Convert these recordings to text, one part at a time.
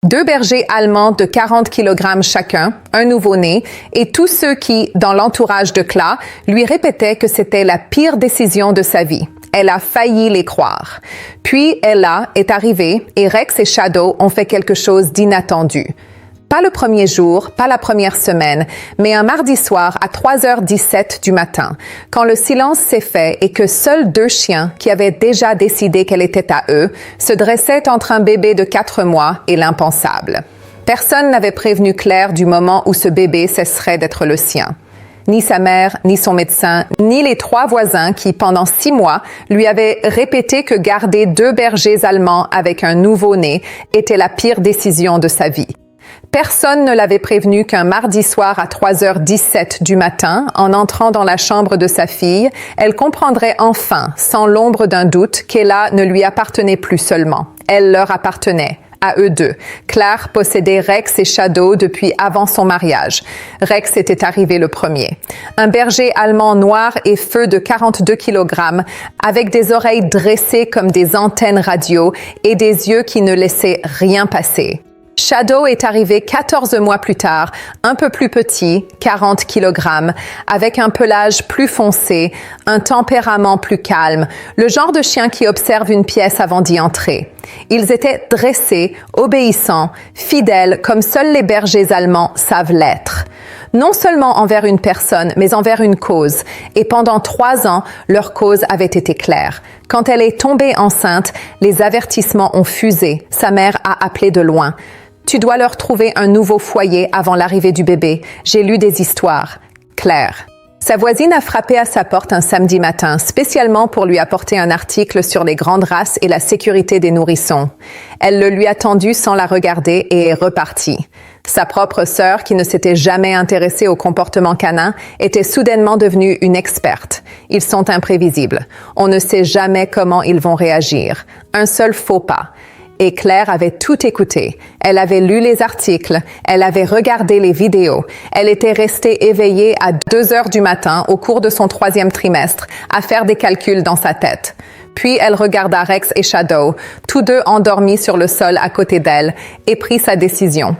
2 bergers allemands de 40 kg chacun, un nouveau-né, et tous ceux qui, dans l'entourage de Cla, lui répétaient que c'était la pire décision de sa vie. Elle a failli les croire. Puis Ella est arrivée et Rex et Shadow ont fait quelque chose d'inattendu. Pas le premier jour, pas la première semaine, mais un mardi soir à 3h17 du matin, quand le silence s'est fait et que seuls 2 chiens, qui avaient déjà décidé qu'elle était à eux, se dressaient entre un bébé de 4 mois et l'impensable. Personne n'avait prévenu Claire du moment où ce bébé cesserait d'être le sien. Ni sa mère, ni son médecin, ni les 3 voisins qui, pendant 6 mois, lui avaient répété que garder 2 bergers allemands avec un nouveau-né était la pire décision de sa vie. Personne ne l'avait prévenu qu'un mardi soir à 3h17 du matin, en entrant dans la chambre de sa fille, elle comprendrait enfin, sans l'ombre d'un doute, qu'Ella ne lui appartenait plus seulement. Elle leur appartenait. À eux deux. Claire possédait Rex et Shadow depuis avant son mariage. Rex était arrivé le premier. Un berger allemand noir et feu de 42 kg, avec des oreilles dressées comme des antennes radio et des yeux qui ne laissaient rien passer. Shadow est arrivé 14 mois plus tard, un peu plus petit, 40 kg, avec un pelage plus foncé, un tempérament plus calme, le genre de chien qui observe une pièce avant d'y entrer. Ils étaient dressés, obéissants, fidèles comme seuls les bergers allemands savent l'être. Non seulement envers une personne, mais envers une cause. Et pendant 3 ans, leur cause avait été claire. Quand elle est tombée enceinte, les avertissements ont fusé. Sa mère a appelé de loin. Tu dois leur trouver un nouveau foyer avant l'arrivée du bébé. J'ai lu des histoires. Claire. Sa voisine a frappé à sa porte un samedi matin, spécialement pour lui apporter un article sur les grandes races et la sécurité des nourrissons. Elle le lui a tendu sans la regarder et est repartie. Sa propre sœur, qui ne s'était jamais intéressée au comportement canin, était soudainement devenue une experte. Ils sont imprévisibles. On ne sait jamais comment ils vont réagir. Un seul faux pas. Et Claire avait tout écouté. Elle avait lu les articles, elle avait regardé les vidéos. Elle était restée éveillée à 2 heures du matin au cours de son 3e trimestre à faire des calculs dans sa tête. Puis elle regarda Rex et Shadow, tous deux endormis sur le sol à côté d'elle, et prit sa décision.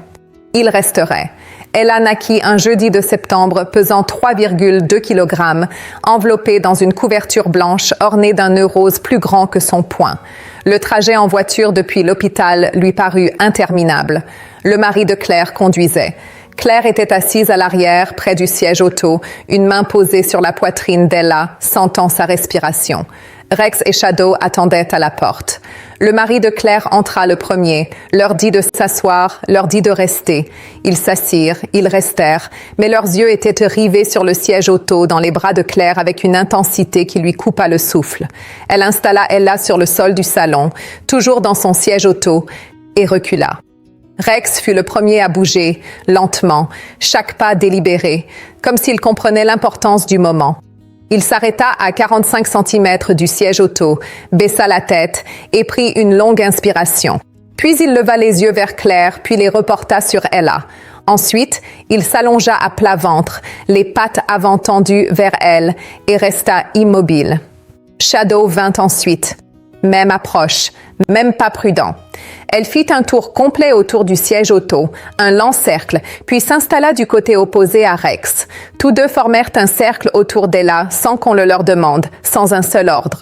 Il resterait. Ella naquit un jeudi de septembre, pesant 3,2 kg, enveloppée dans une couverture blanche ornée d'un nœud rose plus grand que son poing. Le trajet en voiture depuis l'hôpital lui parut interminable. Le mari de Claire conduisait. Claire était assise à l'arrière, près du siège auto, une main posée sur la poitrine d'Ella, sentant sa respiration. Rex et Shadow attendaient à la porte. Le mari de Claire entra le premier, leur dit de s'asseoir, leur dit de rester. Ils s'assirent, ils restèrent, mais leurs yeux étaient rivés sur le siège auto dans les bras de Claire avec une intensité qui lui coupa le souffle. Elle installa Ella sur le sol du salon, toujours dans son siège auto, et recula. Rex fut le premier à bouger, lentement, chaque pas délibéré, comme s'il comprenait l'importance du moment. Il s'arrêta à 45 cm du siège auto, baissa la tête et prit une longue inspiration. Puis il leva les yeux vers Claire, puis les reporta sur Ella. Ensuite, il s'allongea à plat ventre, les pattes avant tendues vers elle, et resta immobile. Shadow vint ensuite. Même approche, même pas prudent. Elle fit un tour complet autour du siège auto, un lent cercle, puis s'installa du côté opposé à Rex. Tous deux formèrent un cercle autour d'Ella sans qu'on le leur demande, sans un seul ordre.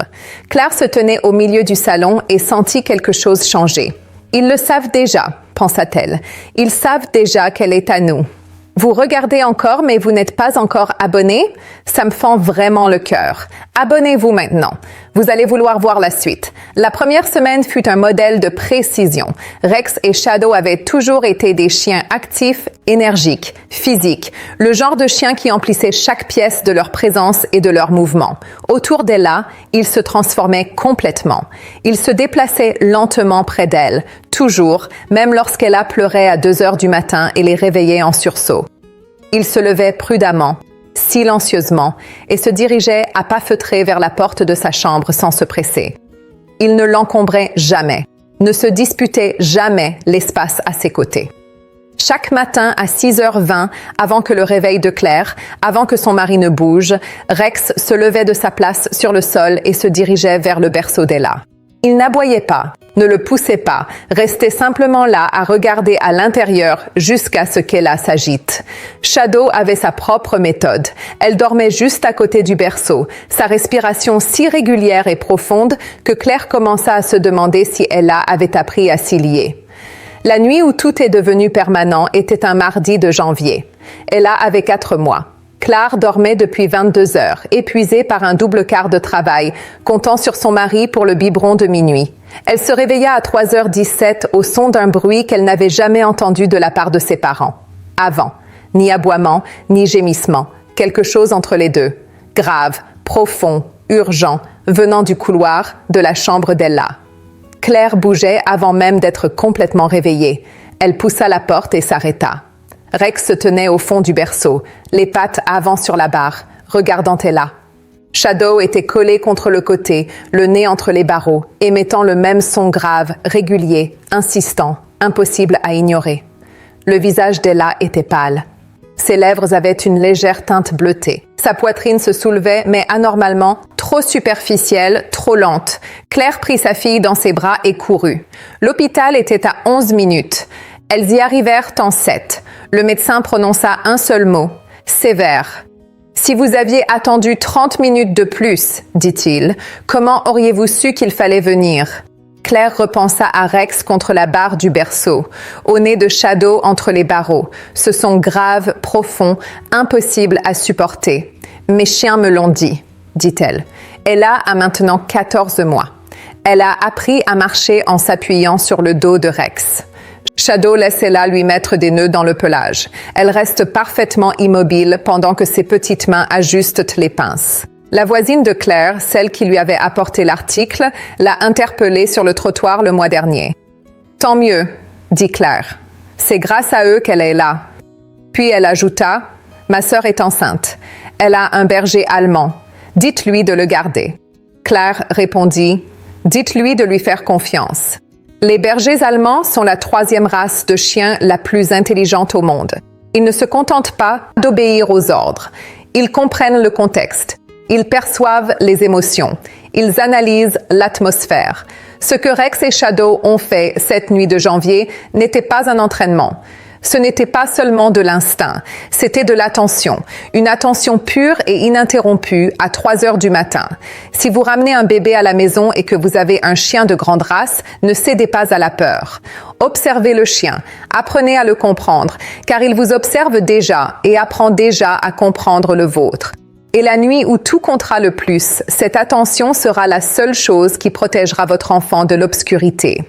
Claire se tenait au milieu du salon et sentit quelque chose changer. « Ils le savent déjà », pensa-t-elle. « Ils savent déjà qu'elle est à nous. » Vous regardez encore, mais vous n'êtes pas encore abonné? Ça me fend vraiment le cœur. Abonnez-vous maintenant. Vous allez vouloir voir la suite. La première semaine fut un modèle de précision. Rex et Shadow avaient toujours été des chiens actifs, énergiques, physiques, le genre de chiens qui emplissaient chaque pièce de leur présence et de leur mouvement. Autour d'Ella, ils se transformaient complètement. Ils se déplaçaient lentement près d'elle, toujours, même lorsqu'Ella pleurait à 2 heures du matin et les réveillait en sursaut. Il se levait prudemment, silencieusement, et se dirigeait à pas feutrés vers la porte de sa chambre sans se presser. Il ne l'encombrait jamais, ne se disputait jamais l'espace à ses côtés. Chaque matin à 6h20, avant que le réveil de Claire, avant que son mari ne bouge, Rex se levait de sa place sur le sol et se dirigeait vers le berceau d'Ella. Il n'aboyait pas, ne le poussait pas, restait simplement là à regarder à l'intérieur jusqu'à ce qu'Ella s'agite. Shadow avait sa propre méthode. Elle dormait juste à côté du berceau, sa respiration si régulière et profonde que Claire commença à se demander si Ella avait appris à s'y lier. La nuit où tout est devenu permanent était un mardi de janvier. Ella avait 4 mois. Claire dormait depuis 22 heures, épuisée par un double quart de travail, comptant sur son mari pour le biberon de minuit. Elle se réveilla à 3h17 au son d'un bruit qu'elle n'avait jamais entendu de la part de ses parents. Avant, ni aboiement, ni gémissement, quelque chose entre les deux. Grave, profond, urgent, venant du couloir, de la chambre d'Ella. Claire bougeait avant même d'être complètement réveillée. Elle poussa la porte et s'arrêta. Rex se tenait au fond du berceau, les pattes avant sur la barre, regardant Ella. Shadow était collé contre le côté, le nez entre les barreaux, émettant le même son grave, régulier, insistant, impossible à ignorer. Le visage d'Ella était pâle. Ses lèvres avaient une légère teinte bleutée. Sa poitrine se soulevait, mais anormalement, trop superficielle, trop lente. Claire prit sa fille dans ses bras et courut. L'hôpital était à 11 minutes. Elles y arrivèrent en 7. Le médecin prononça un seul mot, sévère. « Si vous aviez attendu 30 minutes de plus, dit-il, comment auriez-vous su qu'il fallait venir ?» Claire repensa à Rex contre la barre du berceau, au nez de Shadow entre les barreaux. Ce son grave, profond, impossible à supporter. « Mes chiens me l'ont dit, » dit-elle. Ella a maintenant 14 mois. Elle a appris à marcher en s'appuyant sur le dos de Rex. Shadow laisse Ella lui mettre des nœuds dans le pelage. Elle reste parfaitement immobile pendant que ses petites mains ajustent les pinces. La voisine de Claire, celle qui lui avait apporté l'article, l'a interpellée sur le trottoir le mois dernier. « Tant mieux, » dit Claire. « C'est grâce à eux qu'elle est là. » Puis elle ajouta, « Ma sœur est enceinte. Elle a un berger allemand. Dites-lui de le garder. » Claire répondit, « Dites-lui de lui faire confiance. » Les bergers allemands sont la 3e race de chiens la plus intelligente au monde. Ils ne se contentent pas d'obéir aux ordres. Ils comprennent le contexte. Ils perçoivent les émotions. Ils analysent l'atmosphère. Ce que Rex et Shadow ont fait cette nuit de janvier n'était pas un entraînement. Ce n'était pas seulement de l'instinct, c'était de l'attention. Une attention pure et ininterrompue à 3 heures du matin. Si vous ramenez un bébé à la maison et que vous avez un chien de grande race, ne cédez pas à la peur. Observez le chien, apprenez à le comprendre, car il vous observe déjà et apprend déjà à comprendre le vôtre. Et la nuit où tout comptera le plus, cette attention sera la seule chose qui protégera votre enfant de l'obscurité.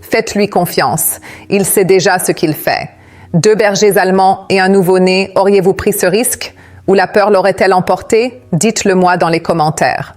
Faites-lui confiance. Il sait déjà ce qu'il fait. 2 bergers allemands et un nouveau-né, auriez-vous pris ce risque? Ou la peur l'aurait-elle emporté? Dites-le moi dans les commentaires.